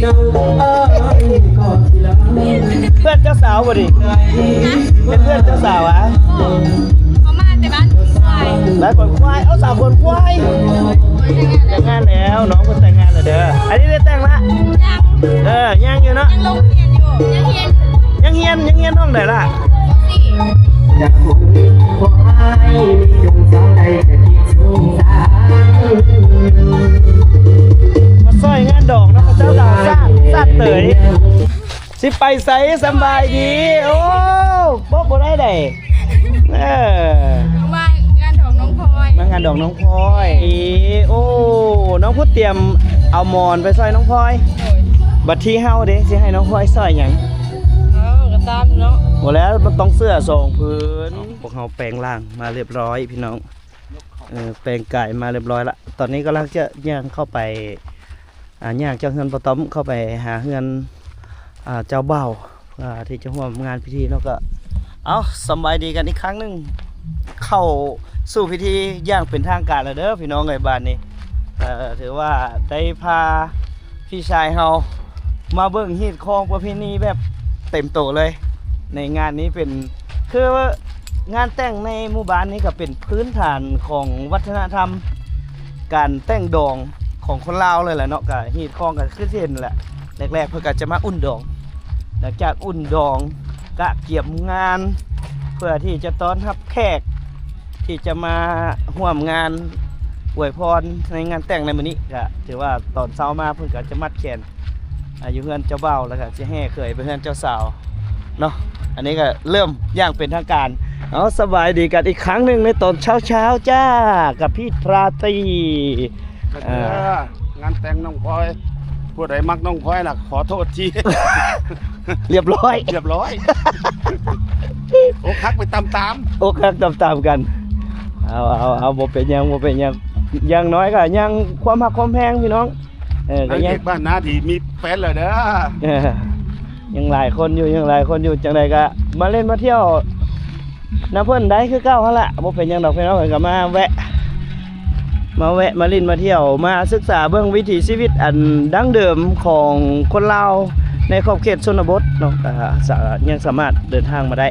เพื่อนเจ้าสาวบ่ดิเป็นเพื่อนเจ้าสาวอ่ะเขามาแต่บ้านควายแล้วคนควายเอาสาวคนควายแต่งงานแล้วน้องคนแต่งงานแล้วเด้ออันนี้ได้แต่งละยังอยู่เนาะยังลงเรียนอยู่ยังเฮียนห้องไหนล่ะจากคนควายจงสาวใดจะคิดสงสารมาซอยงานดอกเนาะเจ้าสาวซาดเตยสิไปใส่สบายดีโอ้บอกบ่ได้เด้มางานดอกน้องพลอยมางานดอกน้องพลอยโอ้น้องพูดเตรียมเอามอนไปซอยน้องพลอยบัดที่เฮาเด้สิให้น้องพลอยซอยหยังก็ตามเนาะหมดแล้วมันต้องเสื้อ2พื้นพวกเฮาแปลงร่างมาเรียบร้อยพี่น้องแปลงกายมาเรียบร้อยละตอนนี้กำลังจะย่างเข้าไปย่างเจ้าเฮือนปะต้อมเข้าไปหาเฮือนเจ้าเบ่าที่จะร่วมงานพิธีแล้วก็เอาสบายดีกันอีกครั้งหนึ่งเข้าสู่พิธีย่างเป็นทางการแล้วเด้อพี่น้องไงบ้านนี้ถือว่าได้พาพี่ชายเฮามาเบิ่งฮีตคองประเพณีแบบเต็มโตเลยในงานนี้เป็นคืองานแต่งในหมู่บ้านนี้ก็เป็นพื้นฐานของวัฒนธรรมการแต่งดองของคนลาวเลยแหละเนาะกับฮีตคองกับคือเห็นแหละแรกๆเพื่อก็จะมาอุ่นดองหลังจากอุ่นดองกะเกี่ยมงานเพื่อที่จะต้อนรับแขกที่จะมาร่วมงานอวยพรในงานแต่งในมื้อนี้ก็ถือว่าตอนเช้ามาเพิ่นก็จะมัดแขนอยู่เฮือนเจ้าบ่าวแล้วก็จะแห่เคยไปเฮือนเจ้าสาวเนาะอันนี้ก็เริ่มย่างเป็นทางการเอาสบายดีกันอีกครั้งหนึ่งในตอนเช้าจ้ากับพี่ตราตรีงานแต่งน้องพลอยผู้ใดมักน้องพลอยล่ะขอโทษที เรียบร้อยโอ้คักไปตามโอ้คักตามกันเอาบ่เป็นยังอย่างน้อยก็ยังความหักความแพงพี่น้องก็ยังบ้านนาดีมีแฟนเลยเด้อยังหลายคนอยู่จังใดก็มาเล่นมาเที่ยวน้ำเพิ่นได้คือเก้าหั่นล่ะบ่เป็นยังดอกพี่น้องก็มาแวะมาเล่นมาเที่ยวมาศึกษาเบื้องวิถีชีวิตอันดั้งเดิมของคนลาวในขอบเขตชนบทเนาะยังสามารถเดินทางมาได้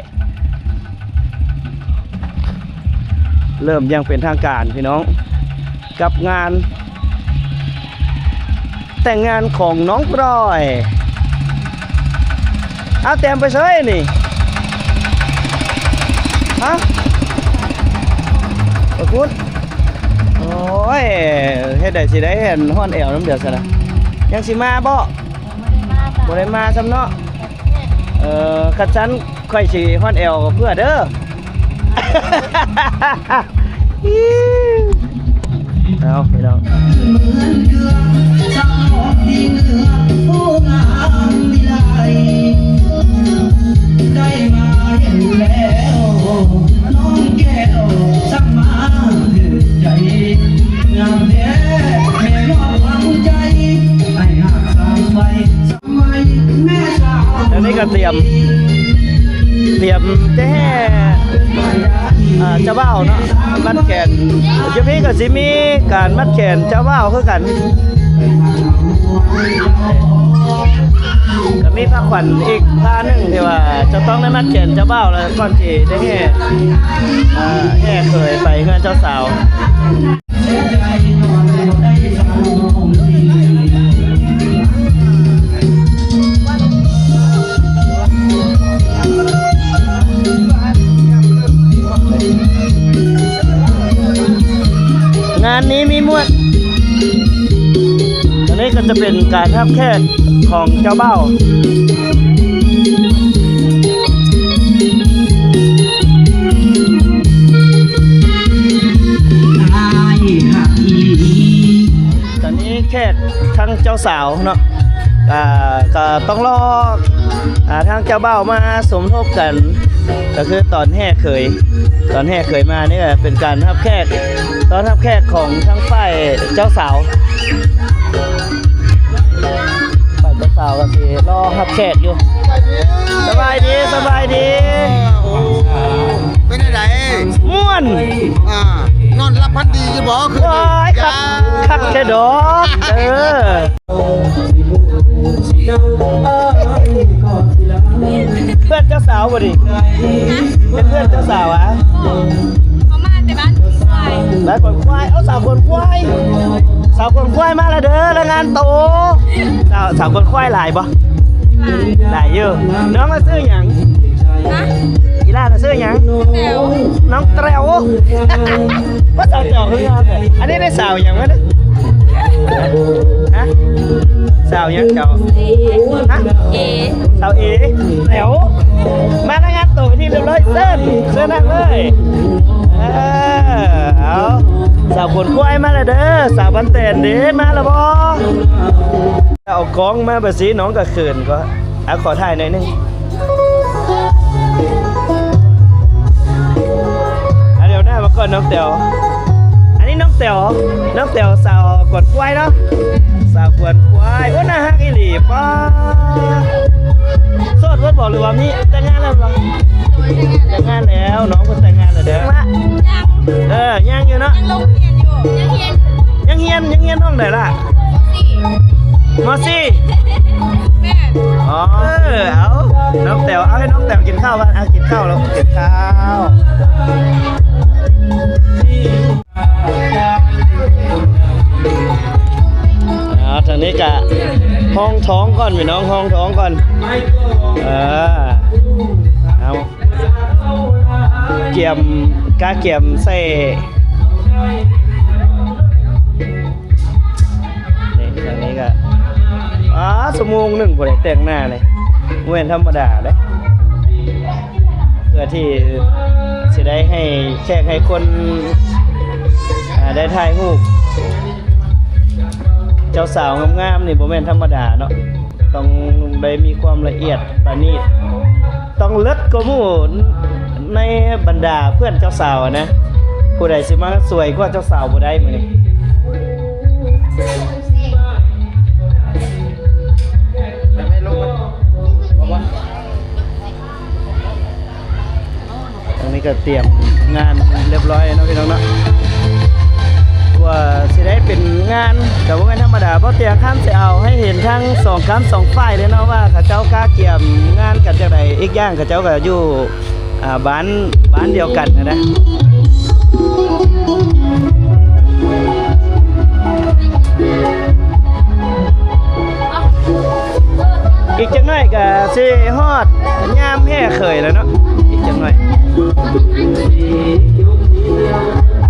เริ่มยังเป็นทางการพี่น้องกับงานแต่งงานของน้องพลอยเอาเต็มไปเฉยนี่ฮะขอบคุณโอ้ยเฮ็ดได้สิได้เห็นฮ้อนแอวน้ำเดือดซะนะยังสิมาบ่ได้มาซ้ำเนาะคัดชั้นค่อยสิฮ้อนแอวเพื่อเด้อเอาไปแล้วได้มาเห็นแล้วน้องแก้วสักมาคือใจงามแท้แม่รอดวางใจให้หักสามใบสมัยแม่สาวแล้วนี่ก็เตรียมจะแห่เจ้าบ่าวเนาะมัดแขนยุคนี้ก็สิมีการมัดแขนเจ้าบ่าวคือกันก็มีผ้าขวัญอีกผ้าหนึ่งที่ว่าจะต้องได้มัดแขนเจ้าบ่าวแล้วก่อนที่ได้แห่เคยไปเพื่อนเจ้าสาวงานนี้มีมวดอันนี้ก็จะเป็นการทับแขกของเจ้าเบ้าตอนนี้แขกทั้งเจ้าสาวเนาะก็ต้องรอทางเจ้าเบ้ามาสมทบกันก็คือตอนแห่เคยมานี่เป็นการทับแขกตอนทับแขกของทั้งฝ่ายเจ้าสาวก็สิรอทับแขกอยู่สบายดีเป็นไงม่วนนอนรับพันดีจะบอกคือคักแค่ดอก าวบ่ดิเป็นเพื่อนเจ้าสาวอ่ะ เขามาแต่บ้านควาย แล้วคนควายเอาสาวคนควายสาวคนควายมาแล้วเด้อแล้วงานโตสาวคนควายหลายบ่หลายอยู่น้องมาซื้อหยัง นะ อีล่ามาซื้อหยัง แถว น้องแตรวว่าสาวเจ้าคืองานเลยอันนี้ได้สาวหยังวะเนี่ยฮะสาวหยังเจ้าฮะ เอ สาวเอแถวมาแล้วงานโตไปที่เรียบร้อยเซิร์นนั่งเลยเอาสาวคนควายมาแล้วเด้อสาวบันเตนเด้มาแล้วบ่เอากล้องมาแบบสีน้องก็เขินก็เอาขอถ่ายหน่อยนึงเดี๋ยวหน้ามาก่อนน้องเต๋วอันนี้น้องเต๋วสาวกวนควายเนาะสาวกวนควายโอ้น่าฮักอีหลีป้าโสดเพิ่นบอกหรือว่ามีแต่งงานแล้วบ่แต่งงานแล้วน้องเพิ่นแต่งงานแล้วเด้อ ยังยังอยู่เนาะ ยังลงเรียนอยู่ยังเรียน ยังเฮียนห้องไหนล่ะ สี่ มอซี่ แม่ อ๋อเอาน้องแต๋วเอาให้น้องแต๋วกินข้าวบ้างเอากินข้าวแล้วกินข้าวทางนี้กะห้องท้องก่อนพี่น้องห้องท้องก่อนเอาเกี่ยมกาเกี่ยมใส่นี่ทางนี้ก็ชั่วโมงหนึ่งพอได้แต่งหน้าเลยเว้นธรรมดาเลยเพื่อที่จะได้ให้แขกให้คนได้ถ่ายรูปเจ้าสาวงามๆนี่บ่แม่นธรรมดาเนาะต้องได้มีความละเอียดประณีตต้องเลิศกว่าหมู่ในบรรดาเพื่อนเจ้าสาวนะผู้ใดสิมาสวยกว่าเจ้าสาวบ่ได้มื้อนี้ตรงนี้ก็เตรียมงานเรียบร้อยเนาะพี่น้องเนาะว่าสิได้เป็นงานแต่ว่าไม่ธรรมดาเพราะเตียข้ามจะเอาให้เห็นทั้งสองข้ามสองฝ่ายเลยเนาะว่าข้าเจ้ากล้าเกี่ยมงานกันจากใดอีกอย่างข้าเจ้าก็อยู่บ้านเดียวกันนะอีกจังหน่อยก็สิฮอดยามแห่เคยแล้วเนาะอีกจังหน่อย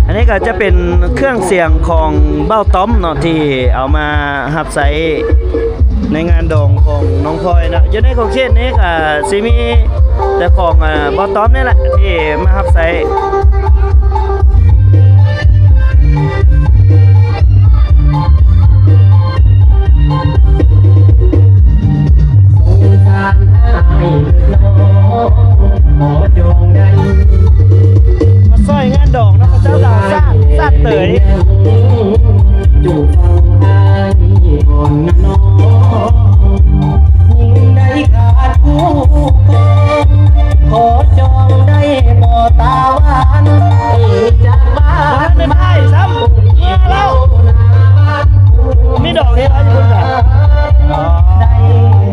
อันนี้ก็จะเป็นเครื่องเสียงของเบ้าต้อมเนาะที่เอามาหับใส่ในงานดองของน้องพลอยนะอยู่ในของเช่นนี้ก็สิมีแต่ของเบ้าต้อมนี่แหละที่มาหับใส่มาซอยงานดองนะพระเจ้าดาวซาดเตยอยู่ฟังไอ้ก่อนนะน้องยิ่งได้ขาดผู้ขอจองได้บ่ตาหวานจากบ้านไม่ได้ซ้ำมาแล้วมีดอกเห็ดอะไรคุณกันได้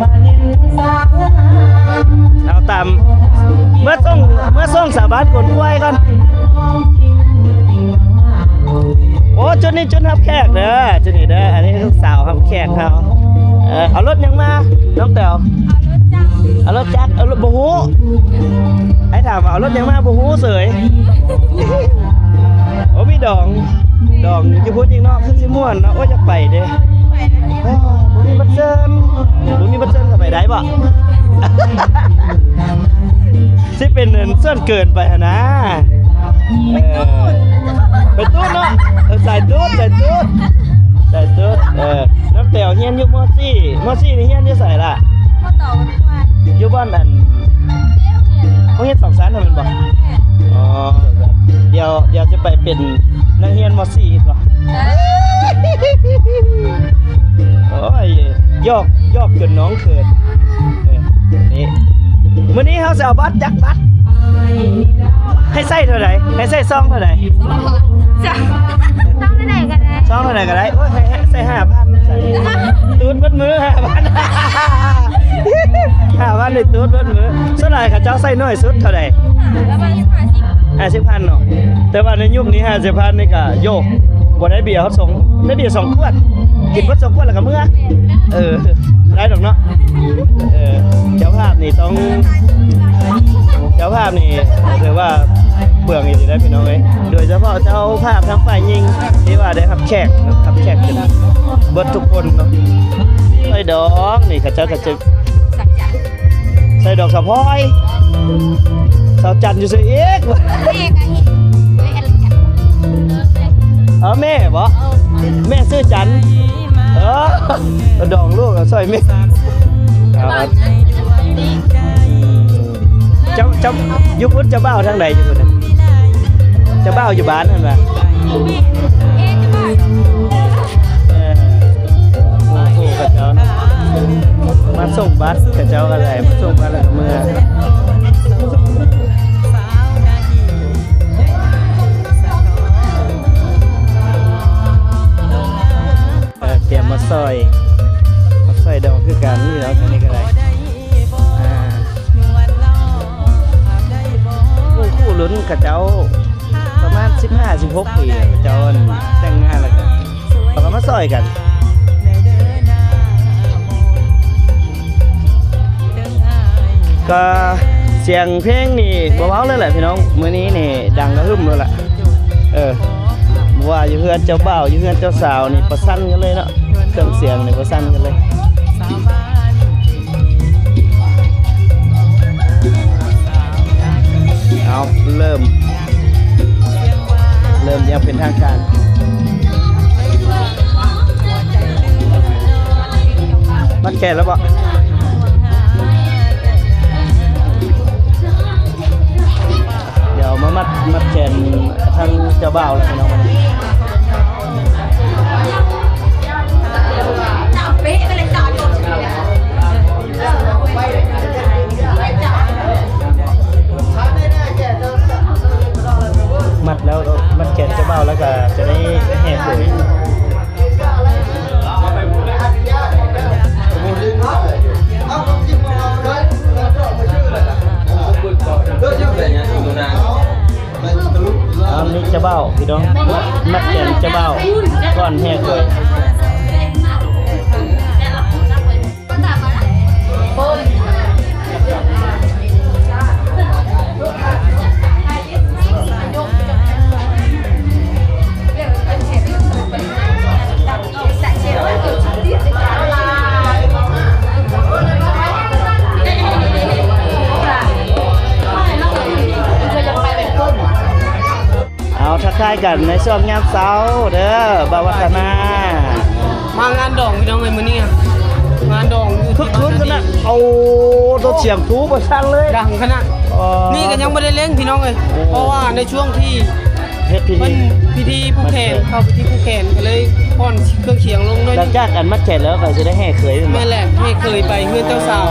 มาเห็นสาว เอาตามเมื่อส่งสาบานกดกล้วยกันโอ้จุดนี้จุดทับแขกเด้อจุดนี้เด้ออันนี้ลูกสาวทับแขกเขาเอารถยังมาน้องแต๋วเอารถจักรเอารถบูฮูไอ้ถามว่าเอารถยังมาบูฮูเสยโอ้มีดองจะพูดจริงเนาะขึ้นสิม่วนเนาะโอ้จะไปเด้บุมีบัตรเซินก็ไปได้บ่สิเป็นเส้นเกินไปนะไปตู้เนาะใส่ตู้น้ำแต๋วเฮียนอยู่มอซี่นี่เฮียนอยู่ใส่ล่ะ พ่อต่อวันควาย อยู่บ้านอันเขาเฮียน2 ชั้นมันบ่อ๋อเดี๋ยวจะไปเป็นนักเฮียนมอซี่บ่โอ้ยยอกจนน้องเขินนี่มื้อนี้เฮาสิเอาบัตรจักบัตรให้ใส่เท่าไหร่ให้ใส่ซองเท่าไหร่ จ้ะต้องได้ไหนกันนะ ซองเท่าไหร่ก็ได้โอ้ยให้ใส่ 5,000 ใส่ตูนเบิดมือ 5,000 านได้ตูดเบิดมื้อส่วนหลายเขาเจ้าใส่น้อยสุดเท่าใด แล้วมัน50 50,000เนาะแต่ว่าในยุคนี้50,000นี่ก็โยกบ่ได้เบียร์เขาส่งได้เบียร์2ขวดกินเบิด2ขวดแล้วก็มื้อได้ดอกเนาะเจ้าภาพนี่ต้องเจ้าภาพนี่ถือว่าเปลืองอีกได้พี่น้องเอ้ยโดยเฉพาะเจ้าภาพทั้งฝ่ายยิงที่ว่าได้รับแขกนะครับแขกกันเบิดทุกคนเนาะใส่ดอกนี่เขาเจ้าก็จะ สักจัน ใส่ดอกสะพอยสาวจันทร์อยู่ซื่ออีก แม่ก็เห็นไม่เอ็นจัน แม่บ่แม่ชื่อจันทร์ดองลูกเอาใส่แม่เจ้าอยู่พุ่นเจ้าบ่าวทางใดอยู่พุ่นน่ะเจ้าบ่าวอยู่บ้านนั่นว่ะโอ้กระเจ้านะมาส่งบัสกระเจ้าอะไรมาส่งบัสแล้วก็เมื่อเตรียมมาซอยดอกคือการนี่แล้วอันนี้ก็ได้คู่ลุ้นกระเจ้าประมาณ15-16 ปีกระเจ้าแต่งงานแล้วกันเราก็มาซอยกันก็เสียงเพลงนี่เบาๆเลยแหละพี่น้องมื้อนี้นี่ดังกระหึ่มเลยแหละว่าอยู่เพื่อนเจ้าบ่าวอยู่เพื่อนเจ้าสาวนี่ประสันกันเลยเนาะเครื่องเสียงนี่ประสันกันเลยเอาเริ่มยังเป็นทางการมัดแขนแล้วบ่เดี๋ยวมามัดแขนทางเจ้าบ่าวแล้วพี่น้องมันเป๊ะไปเลยจ่าโดนมัดแล้วมัดแขนเจ้าบ่าวแล้วก็จะได้แห่ปุ๋ยนี่เจ้าบ่าวพี่น้องมัดแขนเจ้าบ่าวก่อนแห่ปุ๋ยทักทายกันในช่วงยามเช้าเด้อบาววัฒนาม างานดองพี่น้องไงมื้อนี้งานดองคึกคืนขนาดเอาตัวเสียงทูบมาสั่นเลย ดังขนาดนี่ก็ยังไม่ได้เล่นพี่น้องเลยเพราะว่าในช่วงที่ เฮ็ดพิ มัน ธี พิธีผู้แขนเข้าพิธีผู้แขนก็เลยป้อนเครื่องเสียงลงด้วย หลังจากกันมัดแขนแล้วก็จะได้แห่เขย แม่แหละให้เคยไปเฮือนเจ้าสาว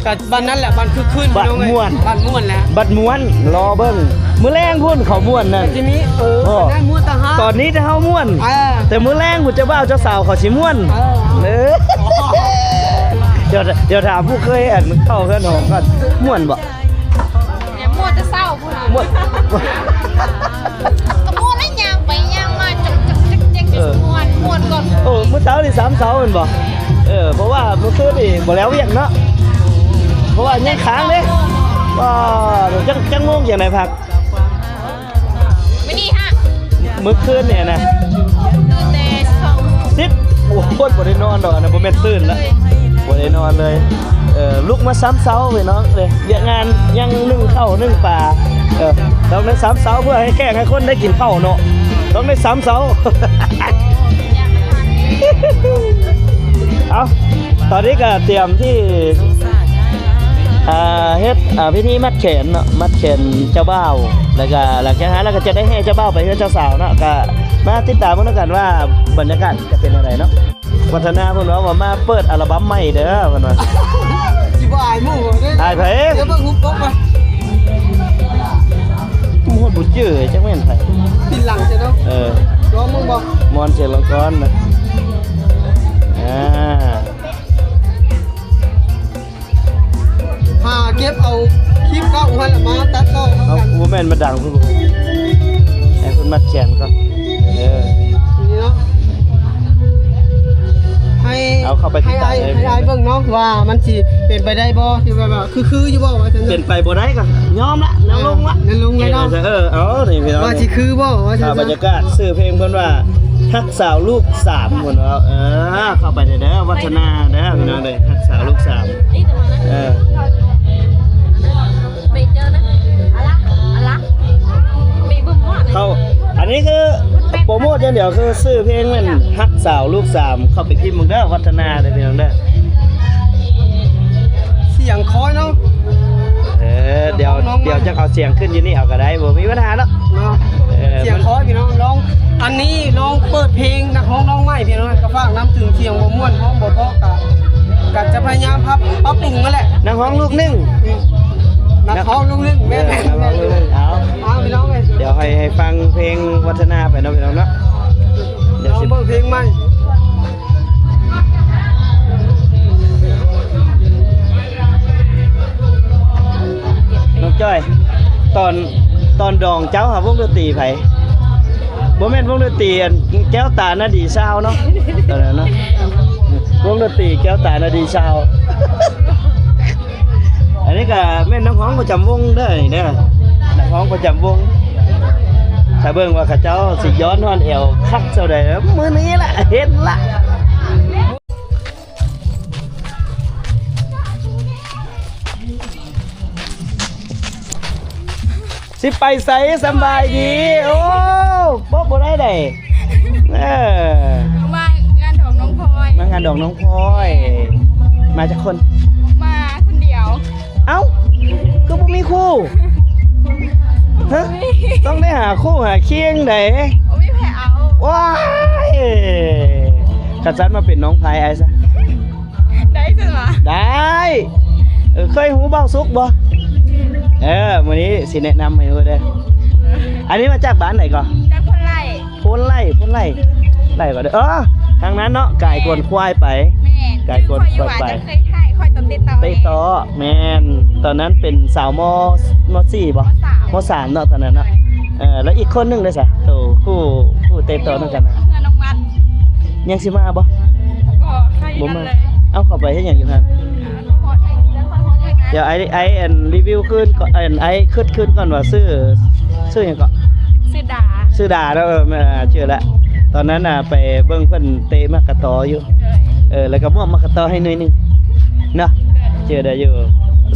กับบ้านนั้นแหละบ้านคึกคืนพี่น้องเลยบ้านม่วนแล้ว บัดม้วนรอเบิ่งมื้อแรงพุ่นเขาม่วนนั่น ทีนี้นั่นม่วนตาฮะ ตอนนี้จะเฮาม่วนแต่มื้อแรงพุ่นเจ้าบ่าวเจ้าสาวเขาสิม่วนเดี๋ยวถามผู้เคยเข้าเพื่อนของก่อนม่วนบ่ เนี่ยมัวจะเศร้าพูด ม่วน ก็มัวได้ยางไปยางมาจักม่วนก่อน มื้อเช้านี่3เช้าแม่นบ่เพราะว่ามื้อคืนนี่บ่แล้วเวียงเนาะเพราะว่ายังค้างเด้จังงงอย่างไหนพัก ไม่นี่ฮะ มื้อคืนเนี่ยนะ ตื่นแต่2 10โอ้โหบ่ได้นอนดอกนะบ่แม่นตื่นละบ่ได้นอนเลยลุกมา3เช้าพี่น้องเลยเรียกงานยังนึ่งข้าวนึ่งปลาต้องได้3เช้าเพื่อให้แขกให้คนได้กินข้าวเนาะต้องได้3เช้า เอาตอนนี้ก็เตรียมที่เฮ็ดพิธีมัดแขนเนาะมัดแขนเจ้าบ่าวแล้วก็หลังจากนั้นเราก็จะได้ให้เจ้าบ่าวไปเฮือนเจ้าสาวเนาะก็มาติดตามกันว่าบรรยากาศจะเป็นอะไรเนาะวัฒนาเพิ่นว่ามาเปิดอัลบั้มใหม่เด้อเพิ่นว่า สิบ่อายหมู่เด้ อายไผ เดี๋ยวเบิ่งหุบปกมา หมู่บ่จื้อจักแม่นไผ ปินหลังใช่เนาะรอมึงบ่ มอนเสียงละก่อนนะ นมาดังพุ่นบ่ให้เพิ่นมัดแขนก่อนนี่เนาะให้เอาเข้าไปติดตามเลย ให้เบิ่งเนาะว่ามันสิเป็นไปได้บ่ที่ว่าคืออยู่บ่ว่าจัง เป็นไปบ่ได้ก็ยอมละนั่งลงละ นั่งลงเลยเนาะ เอานี่พี่น้อง ว่าสิคือบ่ว่าจัง บรรยากาศชื่อเพลงเพิ่นว่าฮักสาวลูก3พุ่นว่าเข้าไปเด้อวัฒนาเด้อพี่น้องเด้อฮักสาวลูก3ไปเจอนะอะไรไปบึ้มว่า เข้าอันนี้คือโปรโมทอย่างเดียวคือชื่อเพลงมันฮักสาวลูก3เข้าไปพิมพ์มึงเด้อวัฒนาเด้อพี่น้องเด้อ เสียงคอยเนาะ เดี๋ยวจะเอาเสียงขึ้นอยู่นี่เอาก็ได้บ่มีปัญหาแล้ว เนาะเสียงคอยพี่น้องร้องอันนี้ร้องเปิดเพลงนักร้องน้องใหม่พี่น้องก็ฝากน้ำถึงเสียงบ่ม่วนร้องบ่เพราะก็จะพยายามปรับปรุงนั่นแหละ นักร้องลูกนึ่ง นักร้องลูกนึงแม่ นักร้องลูกนึ่งเอา พี่น้องเอ้ย เดี๋ยวให้ฟังเพลงวัฒนาไปเนาะพี่น้องเนาะเดี๋ยว ร้อง สิ เปิดเพลงใหม่ น้องจ้อยตอนดองเจ้าหาวงดนตรีไผบ่แม่นวงดนตรีอันแก้วตานาดีซาวเนาะตอนนั้นเนาะวงดนตรีแก้วตานาดีซาวอันนี้ก็แม่นนักร้องประจำวงเด้อนี่เด้อนักร้องประจำวงถ้าเบิ่งว่าเขาเจ้าสิย้อนฮอนแอวคักเท่าใดมื้อนี้ล่ะเห็นละสิไปไสสำบายดีโอ้บ่ได้ได้มางานของน้องพลอย มางานดอกน้องพลอย มาจากคน มาคนเดียว เอ้าก็บ่มีคู่ฮะต้องได้หาคู่หาเคียงไหน โอ้ไม่แพ้เอา ว้ายขัดสันมาเป็นน้องพายไอ้ซะ ได้สิวะ ได้เคยหูเบ้าซุกบ่วันนี้สิแนะนำให้ดูเด้ออันนี้มาจากบ้านไหนก่อน จากคนไล่ พ้นไล่ก่อนเด้อทางนั้นเนาะไก่กวนควายไป แม่ ไก่กด อยู่ ไป จะเคยถ่ายคอยตอนติดต่อ เตะต่อแมนตอนนั้นเป็นสาวมสี่บ่ม3เนาะตอนนั้นเนาะแล้วอีกคนหนึงเด้อซะโตคู่เตะต่อนั่นกันนะ เพื่อนน้องมัด ยังสิมาบ่ ก็ใครกันเลย เอาเข้าไปเฮ็ดหยังอยู่หั่น ฮอตไทยแล้วคนฮอตไทยนะ เดี๋ยวไอ้อันรีวิวขึ้นก่อนไอ้ขึ้นก่อนว่าซื้อหยังก็ ชื่อดา ซื้อดาแล้วเชื่อละตอนนั้นน่ะไปเบิ่งเพิ่นเตะมากระตออยู่ เลย แล้วก็มอบมากระตอให้หน่อยหนึงเนาะเจอได้อยู่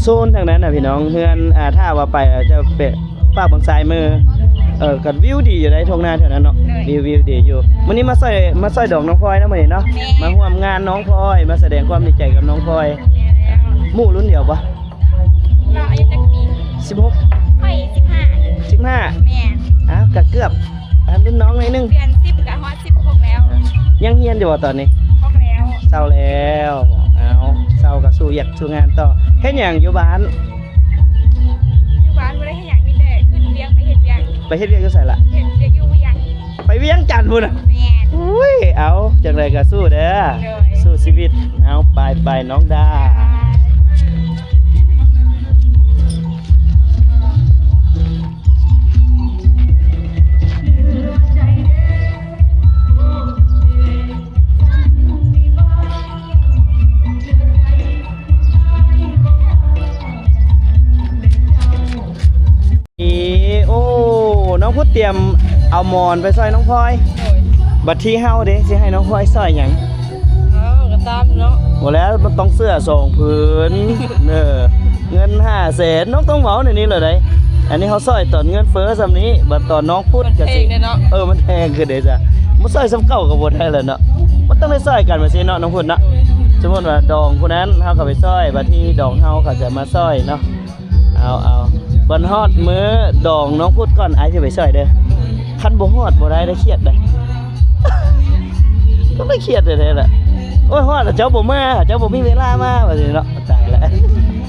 โซนทางนั้นน่ะพี่น้องเฮือนถ้าว่าไปจะเป็นฝากบางสายมือกันวิวดีอยู่ในทุ่งนาแถวนั้นเนาะวิวดีอยู่มื้อนี้มาใส่ดอกน้องพลอยนะมื้อนี้เนาะมาร่วมงานน้องพลอยมาแสดงความดีใจกับน้องพลอยหมู่รุ่นเดียวปะ เราอายุจักปี 16 ค่อย15 15 แม่ ก็เกือบรุ่นน้องหน่อยนึง เดือน10กับฮอต16แล้ว ยังเฮียนอยู่บ่ตอนนี้ พอกแล้ว เศร้าแล้วเศร้าก็สู้อยากสู้งานต่อเฮ็ดหยังอยู่บ้าน อยู่บ้านบ่ได้ให้หยังมีแต่ขึ้นเวียงไปเฮ็ดเวียง ไปเฮ็ดเวียกอยู่ไสล่ะ เฮ็ดเวียงอยู่เวียง ไปเวียงจันทน์พุ่นน่ะ แม่น อุ้ยเอาจังไดก็สู้เด้อ เลย สู้ชีวิตเอาไปน้องดาน้องพุทธเตรียมเอาหมอนไปซอยน้องพลอยบัดที่เฮาเด้สิให้น้องพลอยซอยหยัง ก็ตามเนาะ บ่แล้วมันต้องเสื้อ2ผืนเงิน500,000น้องต้องเหมาในนี้เลยได้อันนี้เฮาซอยตอนเงินเฟ้อซำนี้บัดตอนน้องพุทธก็สิมันแพงคือเด้จ้ะบ่ซอยซำเก่าก็บ่ได้แล้วเนาะมันต้องได้ซอยกันว่าสิเนาะน้องพุทธเนาะสมมุติว่าดองผู้นั้นเฮาก็ไปซอยบัดที่ดองเฮาก็จะมาซอยเนาะเอาบันฮอดมื้อดองน้องพุทธก่อนอ้ายสิไปซอยเด้อคันบ่ฮอดบ่ได้เครียดได้ ก็ไม่เครียดเลยแหละโอ้ยฮอดแล้วเจ้าบ่มาเจ้าบ่มีเวลามาว่าสิเนาะตายแล้ว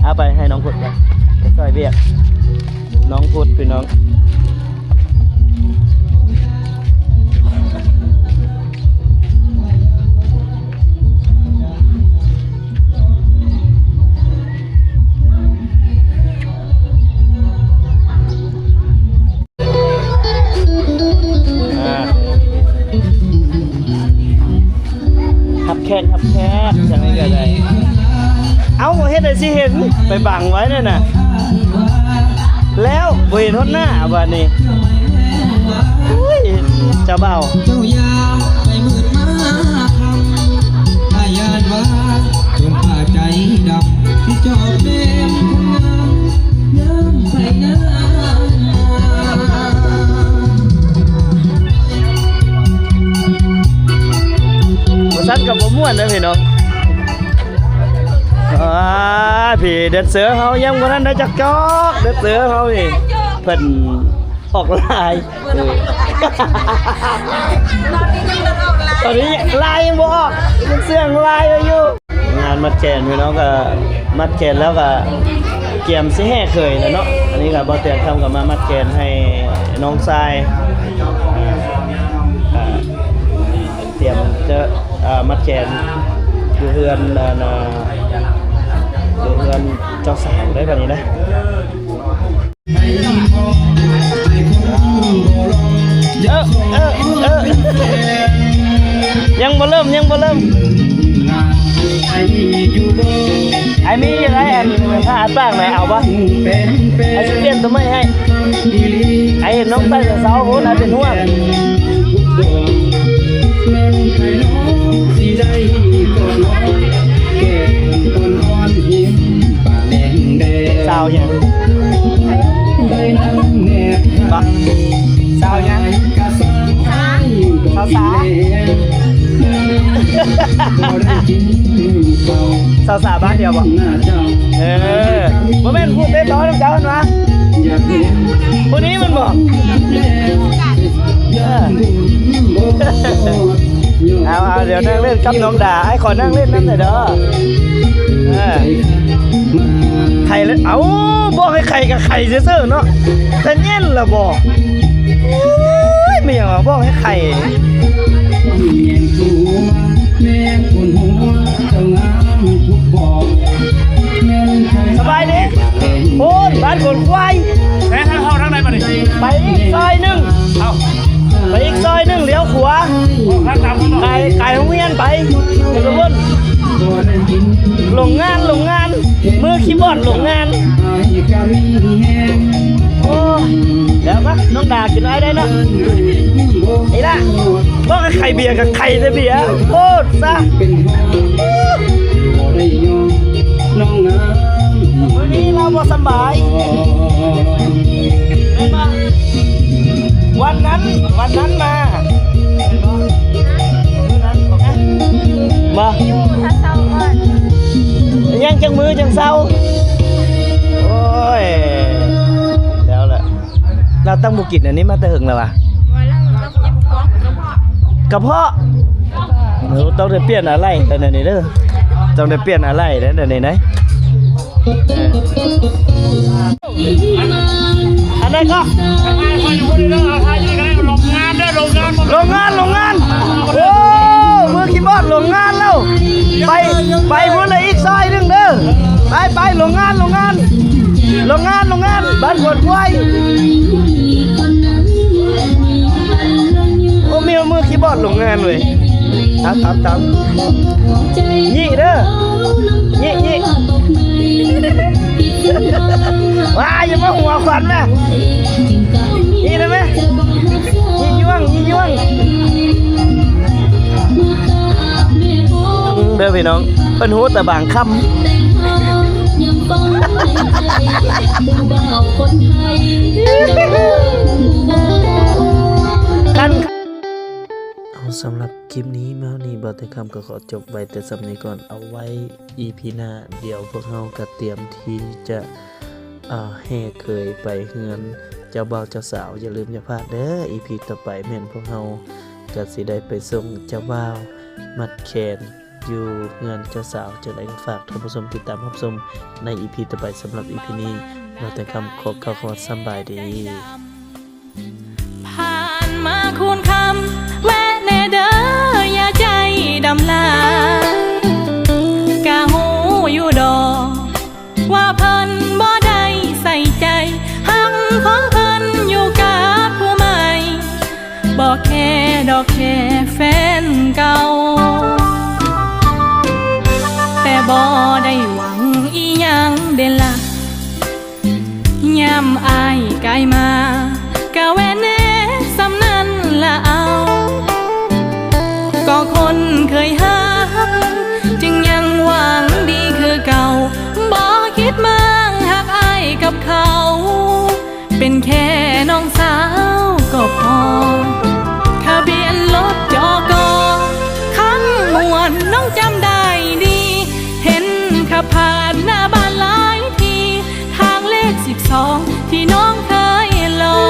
เอาไปให้น้องพุทธไปซอยเบียกน้องพุทธพี่น้อง ขกครับแขกจังได๋ก็ได้เอ้าเฮ็ดให้สิเห็นไปบังไว้นั่นน่ะแล้วบ่เห็นฮอดหน้าบัดนี้อุ้ยเจ้าบ่าว เจ้าอย่าไปมืดมาทำอาญาณว่าจนผ่าใจดำที่จอบเล่มน้ำใส่น้ บ่ซันกับบ่ม่วนเด้อพี่น้องพี่เด็ดเสือเฮายังบ่ทันได้จักจอกเด็ดเสือเฮานี่เพิ่นออกลาย ตอนนี้ลายยังบ่ออกยังเสื่องลายอยู่งานมัดแขนพี่น้องก็มัดแขนแล้วก็เกียมสิแห่เคยแล้วเนาะอันนี้ก็บ่เตียงทำกับมามัดแขนให้น้องทรายเตรียมจะมัดแขนอยู่เฮือนอยู่เฮือนเจ้าสาวได้บัดนี้นะยังบ่เริ่มไอ้มีอะไรอันถ้าอัดบ้างไหนเอาปะไอ้สิเปลี่ยนตัวไม่ให้ไอ้เห็นน้องใต้เสาโหนเป็นห่วงสาวยังปะสาวยังสาวสาวบ้านเดียวบ่บ่แม่นพูดเต้นร้อยน้ำเจ้าเห็นปะผู้นี้มันบอกเอาเดี๋ยวนั่งเล่นกับน้องด่าไอ้ขอนั่งเล่นนั่นหน่อยเด้อไข่เลยเอาบอกให้ไข่กับไข่ซื่อๆเนาะแต่เย็นละบอกไม่อยากบอกให้ไข่สบายดีโอ้ยบ้านคนควายแม่ทางเข้าทางไหนมาดิไปอีกซอยหนึ่งเอาไปอีกซอยหนึ่งเลี้ยวขวาไก่โรงเรียนไปเดี๋ยววนลงงานมือคีย์บอร์ดลงงานโอ้เดี๋ยวปะน้องด่ากินอะไรได้เนาะไอ้ละบอกให้ไข่เบียร์กับไข่ได้เบียร์โคตรซะวันนี้เราบ่สบายวันนั้นมายังจังมือจังเศร้าโอ้ยแล้วแหละเราตั้งบุกิจอันนี้มาแต่หึงแล้ววะกระเพาะเราต้องได้เปลี่ยนอะไรแต่เดี๋ยวนี้เด้อต้องได้เปลี่ยนอะไรเดี๋ยวนี้นะอันนี้ก็โรงงานโอ้มือคีย์บอร์ดโรงงานแล้วไปพูดเลยอีกซอยนึงเด้อไปโรงงานบ้านขวดควายโอ้มีมือคีย์บอร์ดโรงงานเลยตามยี่เด้อยี่ว้าอย่ามาหัวควันนะยี่ได้ไหมยี่ยวงเด้อพี่น้องเป็นหูแต่บางคำกันเอาสำหรับคลิปนี้มานี่บอแต่คำก็ขอจบไว้แต่สำนี้ก่อนเอาไว้ EP หน้าเดี๋ยวพวกเราก็เตรียมที่จะแห่เคยไปเฮือนเจ้าบ่าวเจ้าสาวอย่าลืมอย่าพลาดเด้อ EP ต่อไปแม่นพวกเราก็สิได้ไปส่งเจ้าบ่าวมัดแขนอยู่เฮือนเจ้าสาวจะได้ฝากท่านผู้ชมติดตามรับชมใน EP ต่อไปสำหรับ EP นี้บอแต่คำขอสบายดีผ่านมาคูณคำแวะแน่เด้ออย่าใจดำลากะหูอยู่ดอกว่าเพิ่นบ่ได้ใส่ใจหักของเพิ่นอยู่กับผู้ใหม่บ่แค่ดอกแค่แฟนเก่า กายมากะแวนแน่สำนันละเอาก็คนเคยหักจึงยังหวังดีคือเก่าบ่คิดมั่งหักอ้ายกับเขาเป็นแค่น้องสาวก็พอทะเบียนรถจกข้างมวนน้องจำได้ดีเห็นขับผ่านหน้าบ้านหลายทีทางเลข12ที่น้องเคยลอ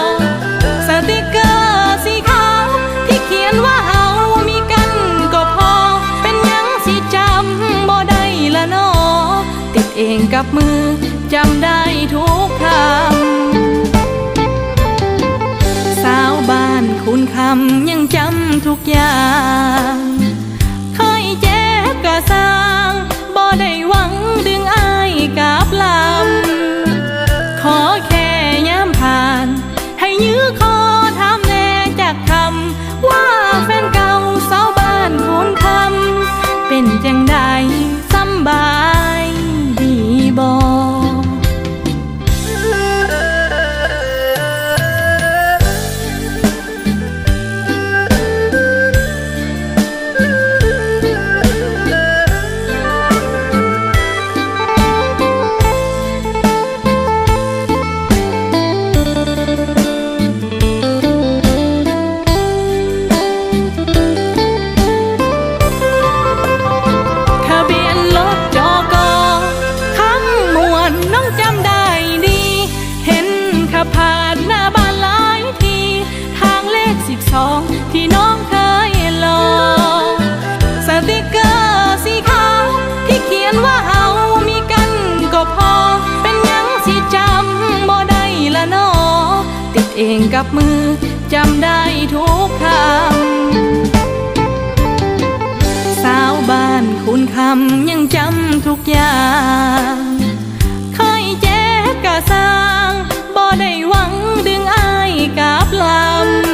งสติกเกอร์สีขาวที่เขียนว่าเฮามีกันก็พอเป็นยังสิจำบ่ได้ละน้อติดเองกับมือจำได้ทุกคำสาวบ้านคุณคำยังจำทุกอย่างเคยเจ็บกะสร้างบ่ได้หวังดึงอ้ายกับลำขอแค่ย้ำผ่านให้ยื้อคอถามแน่จากคำว่าแฟนเก่าสาวบ้านคุณคำเป็นจังใดสำบายดีบ่ ที่น้องเคยลองสติกเกอร์สีขาวที่เขียนว่าเฮามีกันก็พอเป็นยังสิจำบ่ได้ละน้อติดเองกับมือจำได้ทุกคำสาวบ้านคุณคำยังจำทุกอย่างเคยเจ็บกะสร้างบ่ได้หวังดึงอ้ายกับลำ